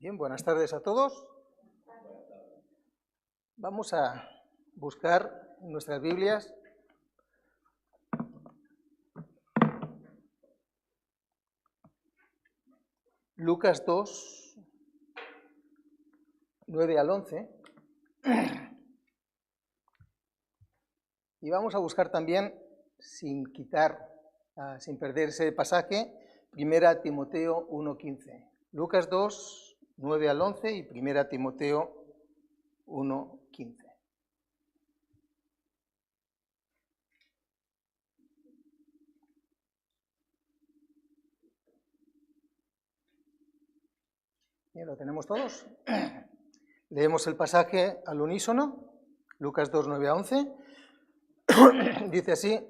Bien, buenas tardes a todos. Vamos a buscar en nuestras Biblias Lucas 2, 9 al 11. Y vamos a buscar también, sin perder ese pasaje, 1 Timoteo 1:15. Lucas 2, 9 al 11 y 1 Timoteo 1:15. Bien, ¿lo tenemos todos? Leemos el pasaje al unísono, Lucas 2, 9 a 11. Dice así: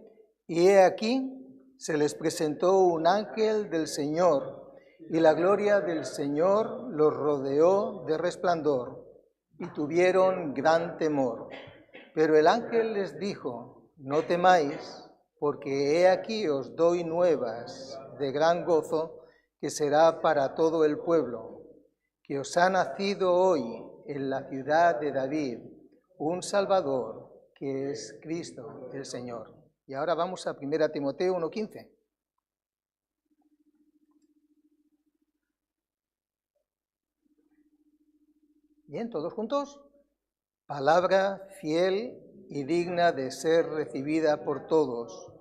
y he aquí, se les presentó un ángel del Señor, y la gloria del Señor los rodeó de resplandor, y tuvieron gran temor. Pero el ángel les dijo: no temáis, porque he aquí os doy nuevas de gran gozo, que será para todo el pueblo, que os ha nacido hoy en la ciudad de David un Salvador, que es Cristo el Señor. Y ahora vamos a 1 Timoteo 1:15. Bien, todos juntos. Palabra fiel y digna de ser recibida por todos,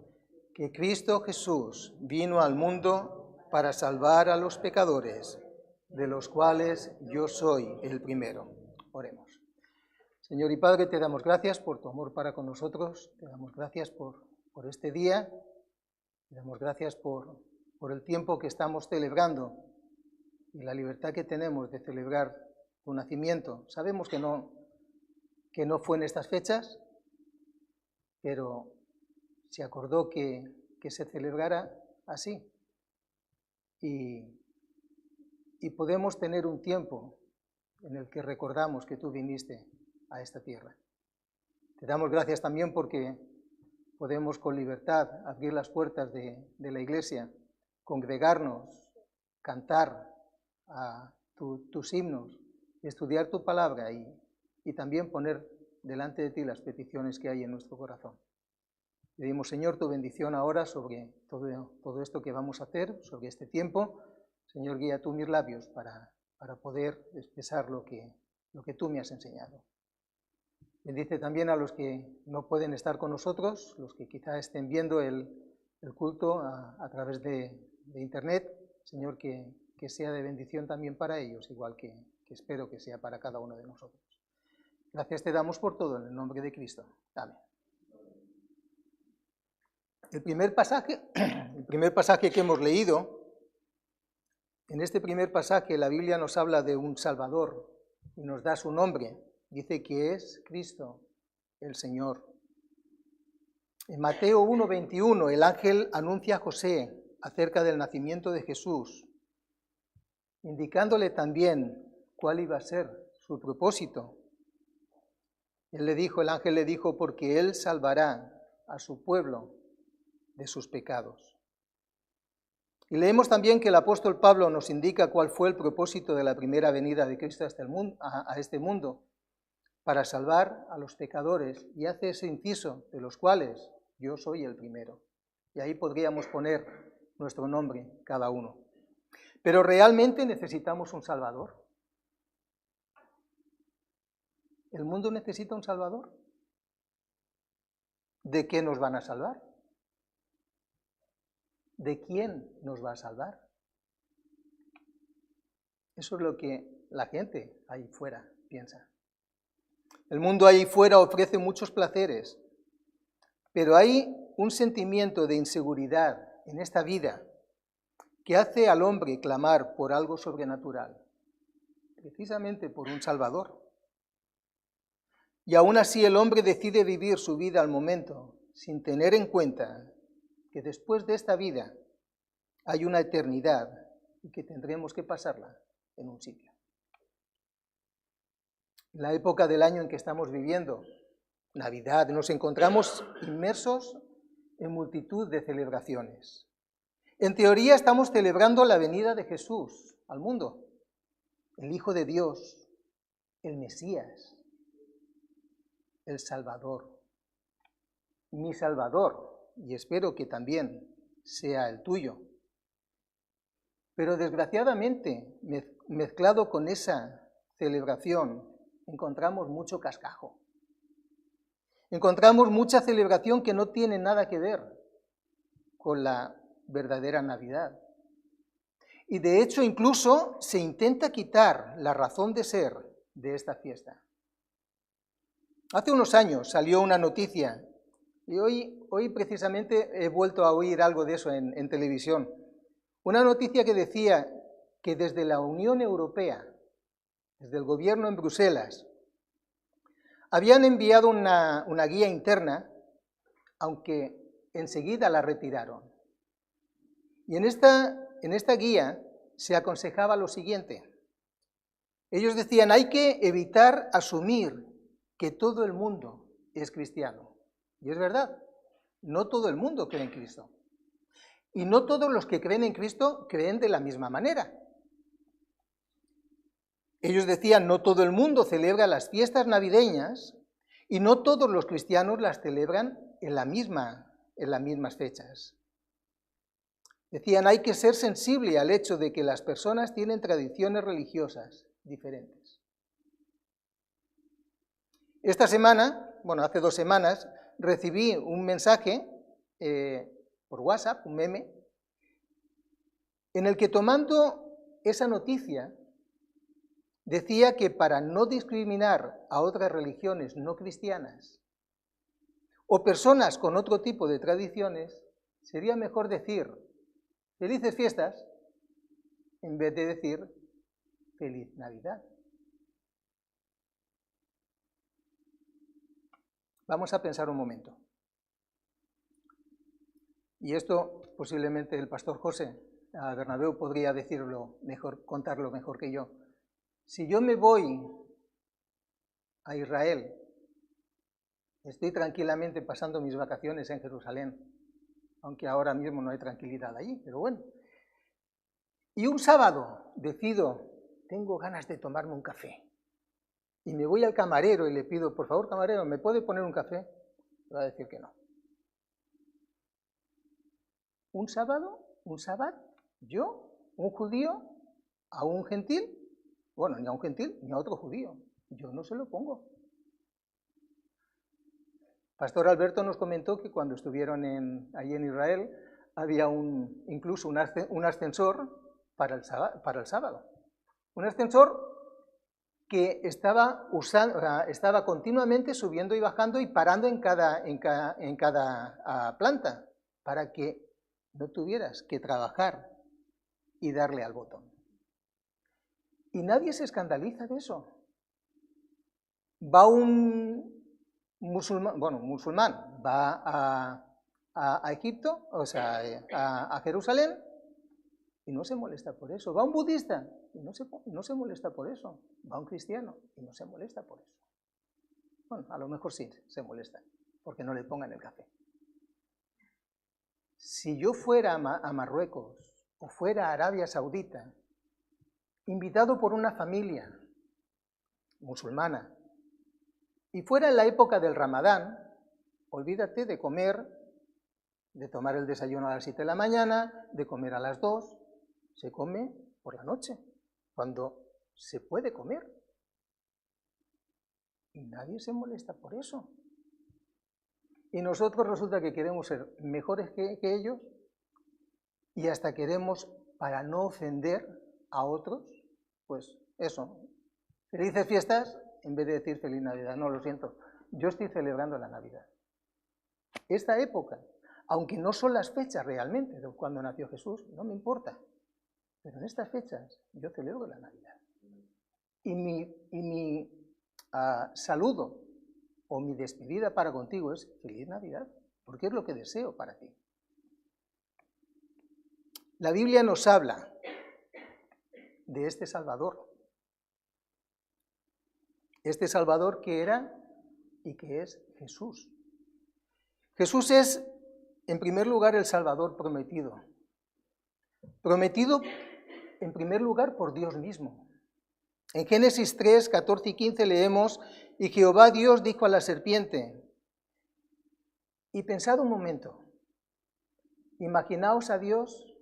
que Cristo Jesús vino al mundo para salvar a los pecadores, de los cuales yo soy el primero. Oremos. Señor y Padre, te damos gracias por tu amor para con nosotros, te damos gracias por este día, te damos gracias por el tiempo que estamos celebrando y la libertad que tenemos de celebrar tu nacimiento. Sabemos que no fue en estas fechas, pero se acordó que se celebrara así. Y podemos tener un tiempo en el que recordamos que tú viniste a esta tierra. Te damos gracias también porque podemos con libertad abrir las puertas de la iglesia, congregarnos, cantar a tus himnos, estudiar tu palabra y también poner delante de ti las peticiones que hay en nuestro corazón. Pedimos, Señor, tu bendición ahora sobre todo esto que vamos a hacer, sobre este tiempo. Señor, guía tú mis labios para poder expresar lo que tú me has enseñado. Bendice también a los que no pueden estar con nosotros, los que quizá estén viendo el culto a través de internet. Señor, que sea de bendición también para ellos, igual que espero que sea para cada uno de nosotros. Gracias te damos por todo en el nombre de Cristo. Amén. El primer pasaje que hemos leído, en este primer pasaje la Biblia nos habla de un Salvador y nos da su nombre. Dice que es Cristo el Señor. En Mateo 1:21 el ángel anuncia a José acerca del nacimiento de Jesús, indicándole también cuál iba a ser su propósito. El ángel le dijo, porque él salvará a su pueblo de sus pecados. Y leemos también que el apóstol Pablo nos indica cuál fue el propósito de la primera venida de Cristo a este mundo, para salvar a los pecadores, y hace ese inciso, de los cuales yo soy el primero. Y ahí podríamos poner nuestro nombre cada uno. Pero ¿realmente necesitamos un Salvador? ¿El mundo necesita un Salvador? ¿De qué nos van a salvar? ¿De quién nos va a salvar? Eso es lo que la gente ahí fuera piensa. El mundo ahí fuera ofrece muchos placeres, pero hay un sentimiento de inseguridad en esta vida que hace al hombre clamar por algo sobrenatural, precisamente por un Salvador. Y aún así el hombre decide vivir su vida al momento, sin tener en cuenta que después de esta vida hay una eternidad y que tendremos que pasarla en un sitio. En la época del año en que estamos viviendo, Navidad, nos encontramos inmersos en multitud de celebraciones. En teoría estamos celebrando la venida de Jesús al mundo. el Hijo de Dios, el Mesías, el Salvador, mi Salvador, y espero que también sea el tuyo. Pero desgraciadamente, mezclado con esa celebración, encontramos mucho cascajo. Encontramos mucha celebración que no tiene nada que ver con la verdadera Navidad. Y de hecho incluso se intenta quitar la razón de ser de esta fiesta. Hace unos años salió una noticia, y hoy precisamente he vuelto a oír algo de eso en televisión. Una noticia que decía que desde la Unión Europea, desde el gobierno en Bruselas, habían enviado una guía interna, aunque enseguida la retiraron. Y en esta guía se aconsejaba lo siguiente. Ellos decían, hay que evitar asumir que todo el mundo es cristiano. Y es verdad, no todo el mundo cree en Cristo. Y no todos los que creen en Cristo creen de la misma manera. Ellos decían, no todo el mundo celebra las fiestas navideñas y no todos los cristianos las celebran en las mismas fechas. Decían, hay que ser sensible al hecho de que las personas tienen tradiciones religiosas diferentes. Esta semana, hace 2 semanas, recibí un mensaje por WhatsApp, un meme, en el que tomando esa noticia, decía que para no discriminar a otras religiones no cristianas o personas con otro tipo de tradiciones, sería mejor decir felices fiestas en vez de decir feliz Navidad. Vamos a pensar un momento. Y esto posiblemente el pastor José Bernabéu podría decirlo mejor, contarlo mejor que yo. Si yo me voy a Israel, estoy tranquilamente pasando mis vacaciones en Jerusalén, aunque ahora mismo no hay tranquilidad allí, pero bueno. Y un sábado decido, tengo ganas de tomarme un café. Y me voy al camarero y le pido, por favor, camarero, ¿me puede poner un café? Me va a decir que no. Un sábado, yo, un judío, a un gentil, ni a un gentil ni a otro judío, yo no se lo pongo. Pastor Alberto nos comentó que cuando estuvieron allí en Israel había incluso un ascensor para el sábado. Un ascensor que estaba continuamente subiendo y bajando y parando en cada planta para que no tuvieras que trabajar y darle al botón. Y nadie se escandaliza de eso. Va un musulmán, va a Egipto, a Jerusalén, y no se molesta por eso. Va un budista, y no se molesta por eso. Va un cristiano, y no se molesta por eso. A lo mejor sí se molesta, porque no le pongan el café. Si yo fuera a Marruecos o fuera a Arabia Saudita, invitado por una familia musulmana, y fuera en la época del Ramadán, olvídate de comer, de tomar el desayuno a las 7 de la mañana, de comer a las 2, se come por la noche, cuando se puede comer. Y nadie se molesta por eso. Y nosotros resulta que queremos ser mejores que ellos y hasta queremos, para no ofender a otros, pues eso, felices fiestas en vez de decir feliz Navidad. No, lo siento, yo estoy celebrando la Navidad. Esta época, aunque no son las fechas realmente de cuando nació Jesús, no me importa, pero en estas fechas yo celebro la Navidad. Y mi saludo o mi despedida para contigo es feliz Navidad, porque es lo que deseo para ti. La Biblia nos habla de este Salvador que era y que es Jesús. Jesús es, en primer lugar, el Salvador prometido. Prometido, en primer lugar, por Dios mismo. En Génesis 3, 14 y 15 leemos, y Jehová Dios dijo a la serpiente, y pensad un momento, imaginaos a Dios,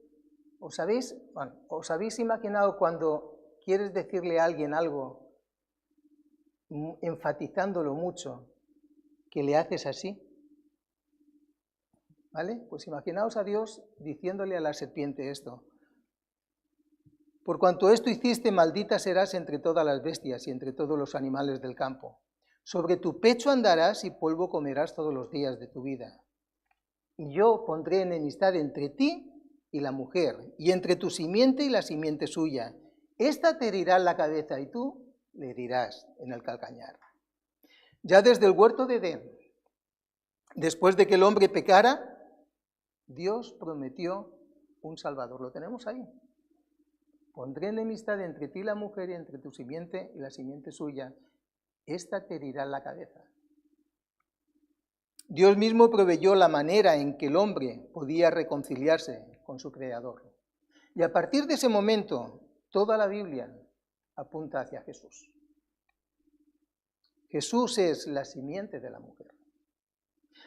¿os habéis imaginado cuando quieres decirle a alguien algo, enfatizándolo mucho, que le haces así? ¿Vale? Pues imaginaos a Dios diciéndole a la serpiente esto. Por cuanto esto hiciste, maldita serás entre todas las bestias y entre todos los animales del campo. Sobre tu pecho andarás y polvo comerás todos los días de tu vida. Y yo pondré enemistad entre ti y la mujer, y entre tu simiente y la simiente suya. Esta te herirá en la cabeza y tú le herirás en el calcañar. Ya desde el huerto de Edén, después de que el hombre pecara, Dios prometió un Salvador. Lo tenemos ahí. Pondré enemistad entre ti y la mujer y entre tu simiente y la simiente suya. Esta te herirá en la cabeza. Dios mismo proveyó la manera en que el hombre podía reconciliarse con su Creador. Y a partir de ese momento, toda la Biblia apunta hacia Jesús. Jesús es la simiente de la mujer.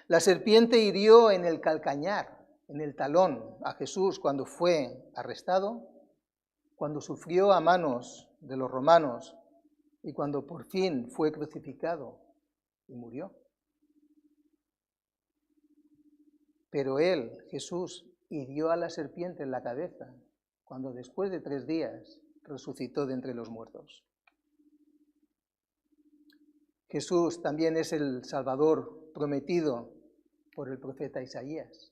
La serpiente hirió en el calcañar, en el talón, a Jesús cuando fue arrestado, cuando sufrió a manos de los romanos y cuando por fin fue crucificado y murió. Pero él, Jesús, hirió a la serpiente en la cabeza cuando después de 3 días resucitó de entre los muertos. Jesús también es el Salvador prometido por el profeta Isaías.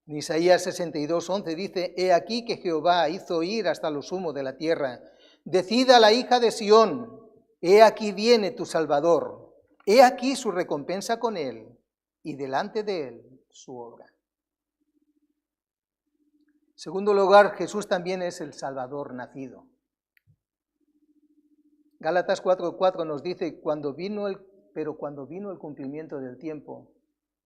En Isaías 62:11 dice, he aquí que Jehová hizo ir hasta lo sumo de la tierra. Decid a la hija de Sión, he aquí viene tu Salvador, he aquí su recompensa con él, y delante de él su obra. En segundo lugar, Jesús también es el Salvador nacido. Gálatas 4:4 nos dice, pero cuando vino el cumplimiento del tiempo,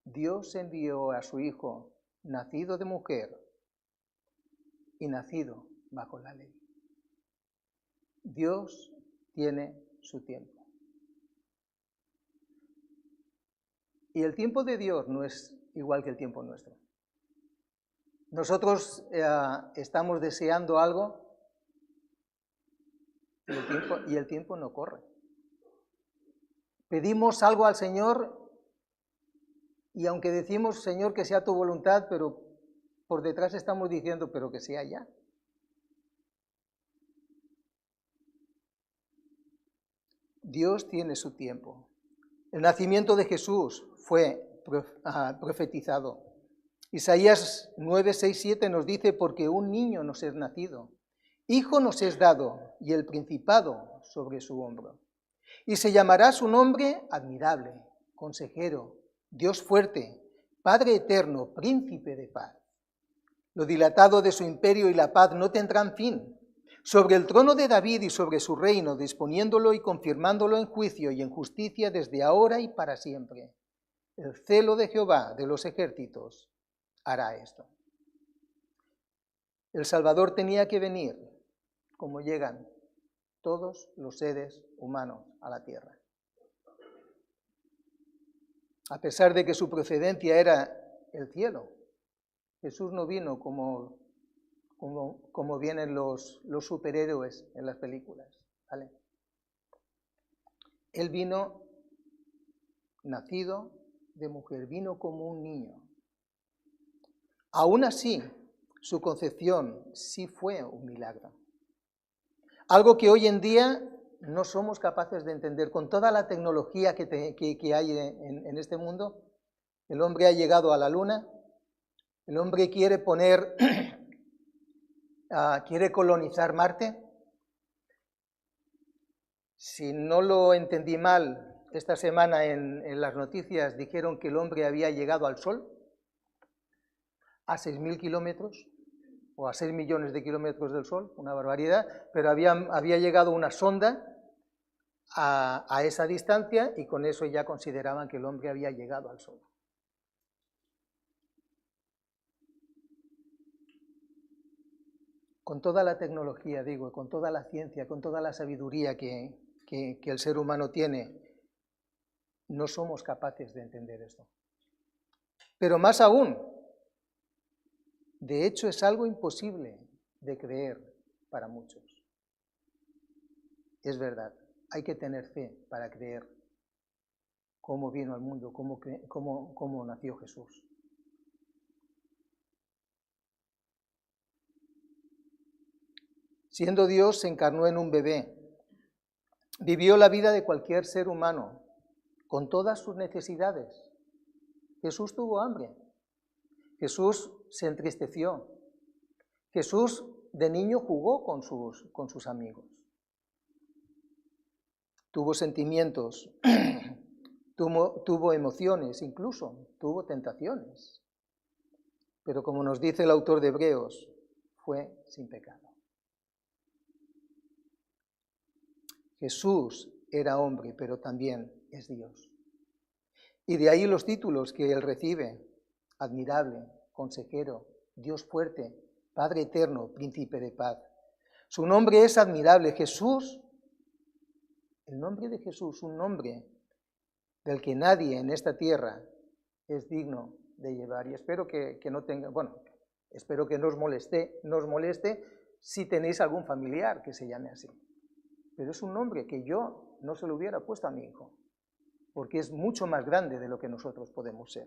Dios envió a su Hijo, nacido de mujer y nacido bajo la ley. Dios tiene su tiempo. Y el tiempo de Dios no es igual que el tiempo nuestro. Nosotros estamos deseando algo y el tiempo no corre. Pedimos algo al Señor y aunque decimos, Señor, que sea tu voluntad, pero por detrás estamos diciendo, pero que sea ya. Dios tiene su tiempo. El nacimiento de Jesús fue profetizado. Isaías 9, 6, 7 nos dice, porque un niño nos es nacido, hijo nos es dado, y el principado sobre su hombro. Y se llamará su nombre admirable, consejero, Dios fuerte, Padre eterno, príncipe de paz. Lo dilatado de su imperio y la paz no tendrán fin. Sobre el trono de David y sobre su reino, disponiéndolo y confirmándolo en juicio y en justicia desde ahora y para siempre. El celo de Jehová de los ejércitos hará esto. El Salvador tenía que venir, como llegan todos los seres humanos a la tierra. A pesar de que su procedencia era el cielo, Jesús no vino como vienen los superhéroes en las películas, ¿vale? Él vino nacido de mujer, vino como un niño. Aún así, su concepción sí fue un milagro. Algo que hoy en día no somos capaces de entender. Con toda la tecnología que hay en este mundo, el hombre ha llegado a la luna, el hombre quiere quiere colonizar Marte. Si no lo entendí mal, esta semana en las noticias dijeron que el hombre había llegado al Sol a 6.000 kilómetros o a 6 millones de kilómetros del Sol, una barbaridad, pero había llegado una sonda a esa distancia y con eso ya consideraban que el hombre había llegado al Sol. con toda la tecnología, digo, con toda la ciencia, con toda la sabiduría que el ser humano tiene, no somos capaces de entender esto. Pero más aún, de hecho es algo imposible de creer para muchos. Es verdad, hay que tener fe para creer cómo vino al mundo, cómo nació Jesús. Siendo Dios, se encarnó en un bebé. Vivió la vida de cualquier ser humano, con todas sus necesidades. Jesús tuvo hambre. Jesús se entristeció. Jesús de niño jugó con sus amigos. Tuvo sentimientos, tuvo emociones, incluso tuvo tentaciones. Pero como nos dice el autor de Hebreos, fue sin pecado. Jesús era hombre, pero también es Dios. Y de ahí los títulos que él recibe: admirable, consejero, Dios fuerte, Padre eterno, príncipe de paz. Su nombre es admirable. Jesús, el nombre de Jesús, un nombre del que nadie en esta tierra es digno de llevar. Y espero que no tenga, espero que no os moleste si tenéis algún familiar que se llame así. Pero es un nombre que yo no se lo hubiera puesto a mi hijo, porque es mucho más grande de lo que nosotros podemos ser.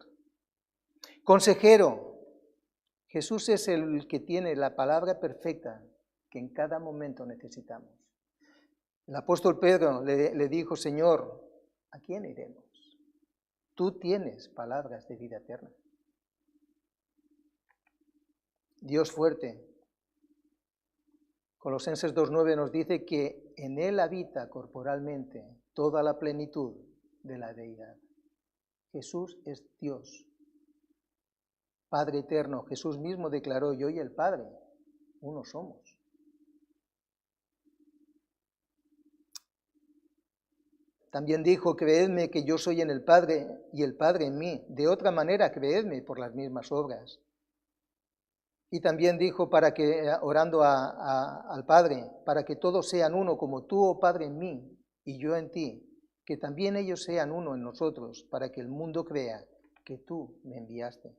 Consejero. Jesús es el que tiene la palabra perfecta que en cada momento necesitamos. El apóstol Pedro le dijo: Señor, ¿a quién iremos? Tú tienes palabras de vida eterna. Dios fuerte. Colosenses 2:9 nos dice que en Él habita corporalmente toda la plenitud de la deidad. Jesús es Dios. Padre eterno. Jesús mismo declaró: yo y el Padre, uno somos. También dijo: creedme que yo soy en el Padre y el Padre en mí. De otra manera, creedme por las mismas obras. Y también dijo, orando al Padre, para que todos sean uno, como tú, oh Padre, en mí y yo en ti, que también ellos sean uno en nosotros, para que el mundo crea que tú me enviaste.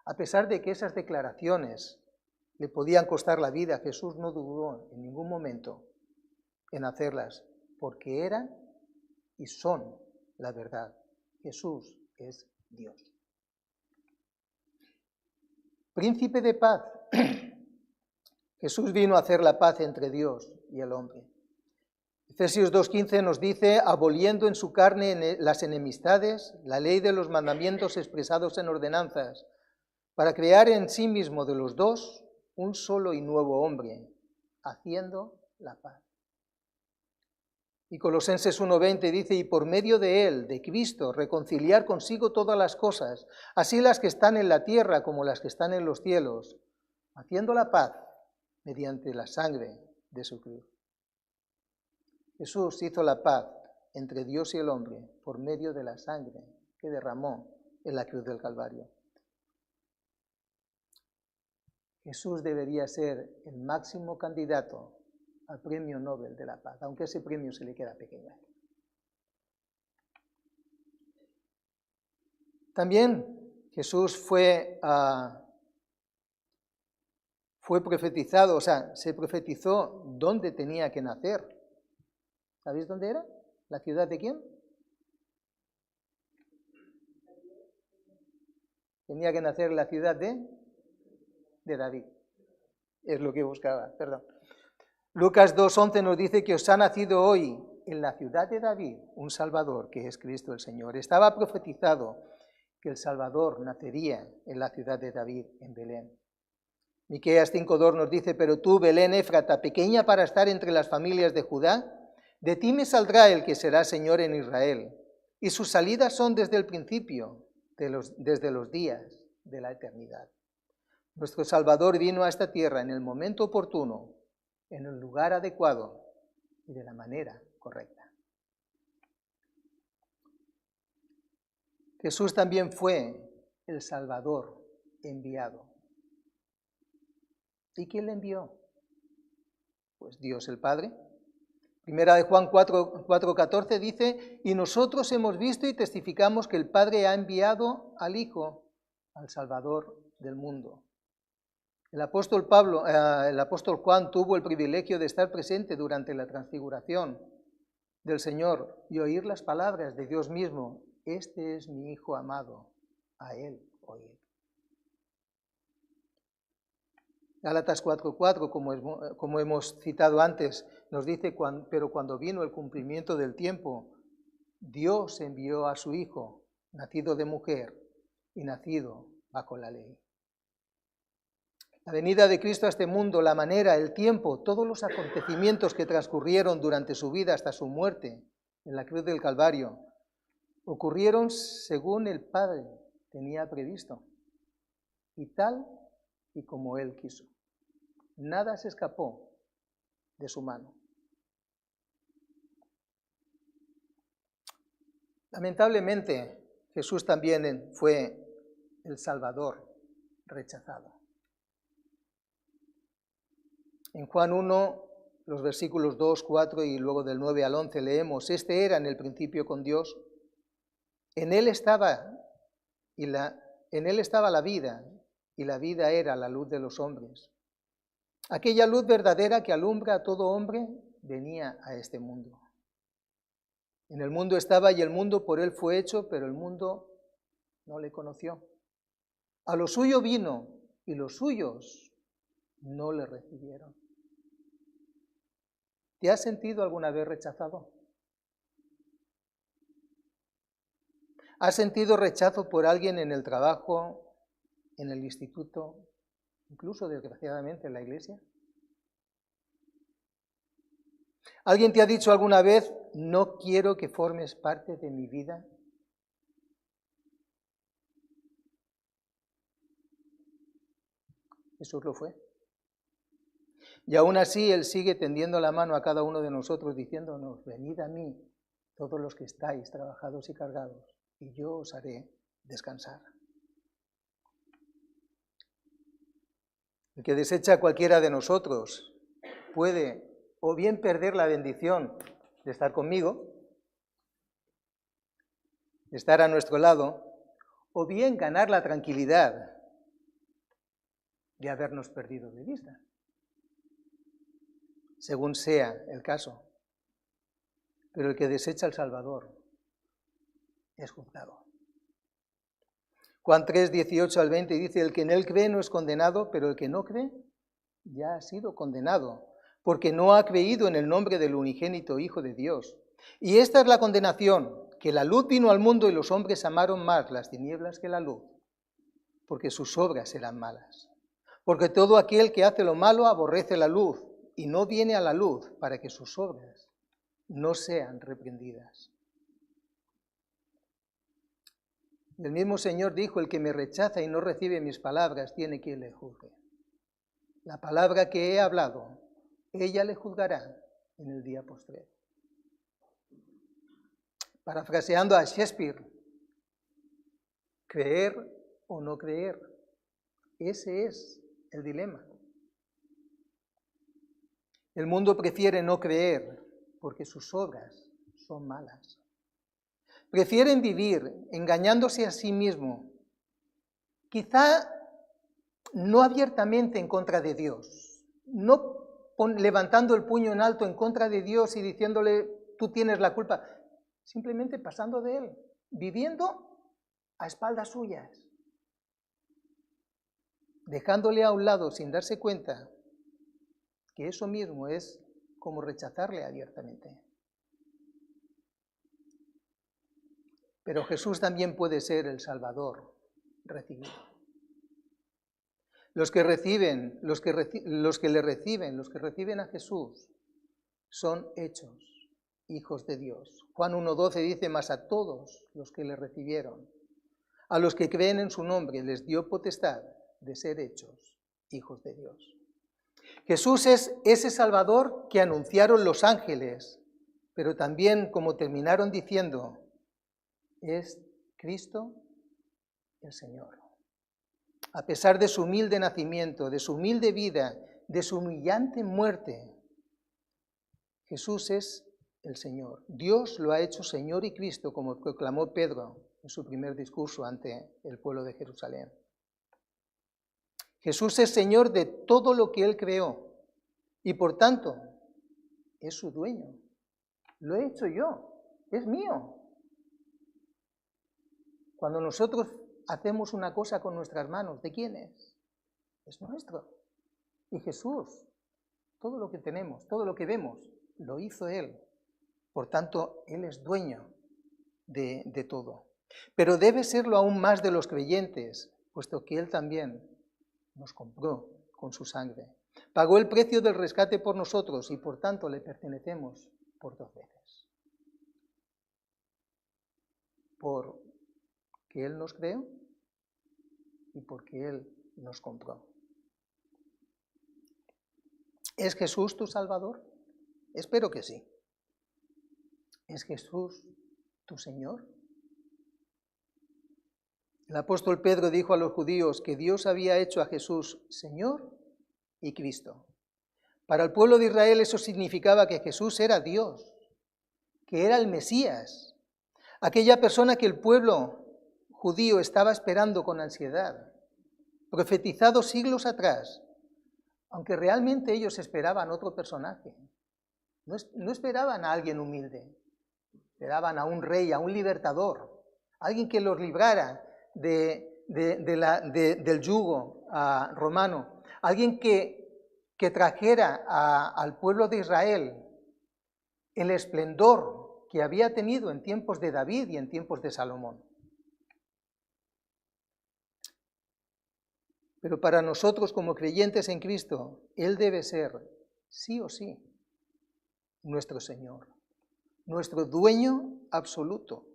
A pesar de que esas declaraciones le podían costar la vida, Jesús no dudó en ningún momento en hacerlas, porque eran y son la verdad. Jesús es Dios. Príncipe de paz. Jesús vino a hacer la paz entre Dios y el hombre. Efesios 2:15 nos dice: aboliendo en su carne las enemistades, la ley de los mandamientos expresados en ordenanzas, para crear en sí mismo de los dos un solo y nuevo hombre, haciendo la paz. Y Colosenses 1:20 dice: y por medio de él, de Cristo, reconciliar consigo todas las cosas, así las que están en la tierra como las que están en los cielos, haciendo la paz mediante la sangre de su cruz. Jesús hizo la paz entre Dios y el hombre por medio de la sangre que derramó en la cruz del Calvario. Jesús debería ser el máximo candidato al Premio Nobel de la Paz, aunque ese premio se le queda pequeño. También Jesús fue profetizado, o sea, se profetizó dónde tenía que nacer. ¿Sabéis dónde era? ¿La ciudad de quién? Tenía que nacer en la ciudad de David. Es lo que buscaba, perdón. Lucas 2:11 nos dice que os ha nacido hoy en la ciudad de David un Salvador, que es Cristo el Señor. Estaba profetizado que el Salvador nacería en la ciudad de David, en Belén. Miqueas 5:2 nos dice: pero tú, Belén Éfrata, pequeña para estar entre las familias de Judá, de ti me saldrá el que será Señor en Israel, y sus salidas son desde el principio, desde los días de la eternidad. Nuestro Salvador vino a esta tierra en el momento oportuno, en el lugar adecuado y de la manera correcta. Jesús también fue el Salvador enviado. ¿Y quién le envió? Pues Dios el Padre. Primera de Juan 4:14 dice, y nosotros hemos visto y testificamos que el Padre ha enviado al Hijo, al Salvador del mundo. El apóstol Juan tuvo el privilegio de estar presente durante la transfiguración del Señor y oír las palabras de Dios mismo, este es mi Hijo amado, a él oíd. Gálatas 4:4, como hemos citado antes, nos dice, pero cuando vino el cumplimiento del tiempo, Dios envió a su Hijo, nacido de mujer y nacido bajo la ley. La venida de Cristo a este mundo, la manera, el tiempo, todos los acontecimientos que transcurrieron durante su vida hasta su muerte en la cruz del Calvario, ocurrieron según el Padre tenía previsto, y tal y como Él quiso. Nada se escapó de su mano. Lamentablemente, Jesús también fue el Salvador rechazado. En Juan 1, los versículos 2, 4 y luego del 9 al 11 leemos, este era en el principio con Dios, en él estaba la vida, y la vida era la luz de los hombres. Aquella luz verdadera que alumbra a todo hombre venía a este mundo. En el mundo estaba y el mundo por él fue hecho, pero el mundo no le conoció. A lo suyo vino y los suyos no le recibieron. ¿Te has sentido alguna vez rechazado? ¿Has sentido rechazo por alguien en el trabajo, en el instituto, incluso desgraciadamente en la iglesia? ¿Alguien te ha dicho alguna vez, no quiero que formes parte de mi vida? Jesús lo fue. Y aún así Él sigue tendiendo la mano a cada uno de nosotros diciéndonos, venid a mí, todos los que estáis trabajados y cargados, y yo os haré descansar. El que desecha a cualquiera de nosotros puede o bien perder la bendición de estar conmigo, de estar a nuestro lado, o bien ganar la tranquilidad de habernos perdido de vista, según sea el caso. Pero el que desecha al Salvador es juzgado. Juan 3, 18 al 20 dice, el que en él cree no es condenado, pero el que no cree ya ha sido condenado, porque no ha creído en el nombre del unigénito Hijo de Dios. Y esta es la condenación, que la luz vino al mundo y los hombres amaron más las tinieblas que la luz, porque sus obras eran malas. Porque todo aquel que hace lo malo aborrece la luz y no viene a la luz para que sus obras no sean reprendidas. El mismo Señor dijo, el que me rechaza y no recibe mis palabras tiene quien le juzgue. La palabra que he hablado, ella le juzgará en el día postrero. Parafraseando a Shakespeare, creer o no creer, ese es el dilema. El mundo prefiere no creer porque sus obras son malas. Prefieren vivir engañándose a sí mismo, quizá no abiertamente en contra de Dios, no levantando el puño en alto en contra de Dios y diciéndole, tú tienes la culpa, simplemente pasando de Él, viviendo a espaldas suyas, dejándole a un lado sin darse cuenta que eso mismo es como rechazarle abiertamente. Pero Jesús también puede ser el Salvador recibido. Los que le reciben a Jesús, son hechos hijos de Dios. Juan 1:12 dice, mas a todos los que le recibieron, a los que creen en su nombre, les dio potestad de ser hechos hijos de Dios. Jesús es ese Salvador que anunciaron los ángeles, pero también, como terminaron diciendo, es Cristo el Señor. A pesar de su humilde nacimiento, de su humilde vida, de su humillante muerte, Jesús es el Señor. Dios lo ha hecho Señor y Cristo, como proclamó Pedro en su primer discurso ante el pueblo de Jerusalén. Jesús es Señor de todo lo que Él creó y por tanto es su dueño. Lo he hecho yo, es mío. Cuando nosotros hacemos una cosa con nuestras manos, ¿de quién es? Es nuestro. Y Jesús, todo lo que tenemos, todo lo que vemos, lo hizo Él. Por tanto, Él es dueño de todo. Pero debe serlo aún más de los creyentes, puesto que Él también nos compró con su sangre. Pagó el precio del rescate por nosotros y por tanto le pertenecemos por 2 veces. Porque Él nos creó y porque Él nos compró. ¿Es Jesús tu Salvador? Espero que sí. ¿Es Jesús tu Señor? El apóstol Pedro dijo a los judíos que Dios había hecho a Jesús Señor y Cristo. Para el pueblo de Israel eso significaba que Jesús era Dios, que era el Mesías, aquella persona que el pueblo judío estaba esperando con ansiedad, profetizado siglos atrás, aunque realmente ellos esperaban otro personaje. No esperaban a alguien humilde, esperaban a un rey, a un libertador, alguien que los librara del yugo romano, alguien que trajera al pueblo de Israel el esplendor que había tenido en tiempos de David y en tiempos de Salomón. Pero para nosotros como creyentes en Cristo, Él debe ser, sí o sí, nuestro Señor, nuestro dueño absoluto.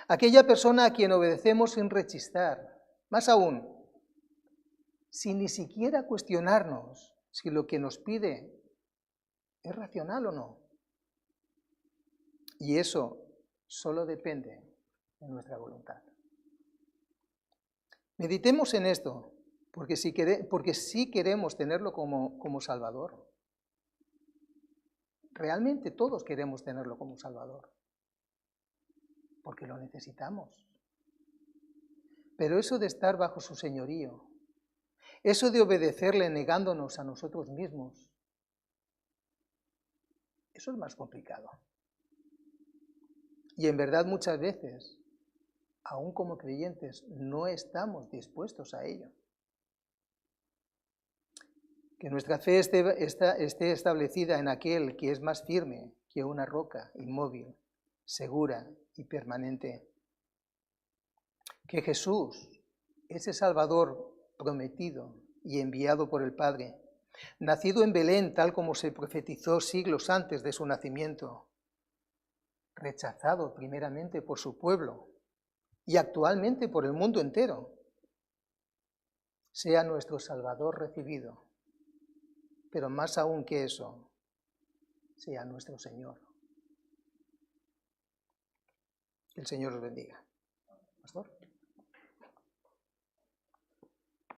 Aquella persona a quien obedecemos sin rechistar, más aún, sin ni siquiera cuestionarnos si lo que nos pide es racional o no. Y eso solo depende de nuestra voluntad. Meditemos en esto, porque sí queremos tenerlo como Salvador. Realmente todos queremos tenerlo como Salvador, porque lo necesitamos. Pero eso de estar bajo su señorío, eso de obedecerle negándonos a nosotros mismos, eso es más complicado. Y en verdad muchas veces, aún como creyentes, no estamos dispuestos a ello. Que nuestra fe esté establecida en aquel que es más firme que una roca inmóvil, segura y permanente. Que Jesús, ese Salvador prometido y enviado por el Padre, nacido en Belén tal como se profetizó siglos antes de su nacimiento, rechazado primeramente por su pueblo y actualmente por el mundo entero, sea nuestro Salvador recibido, pero más aún que eso, sea nuestro Señor. Que el Señor os bendiga.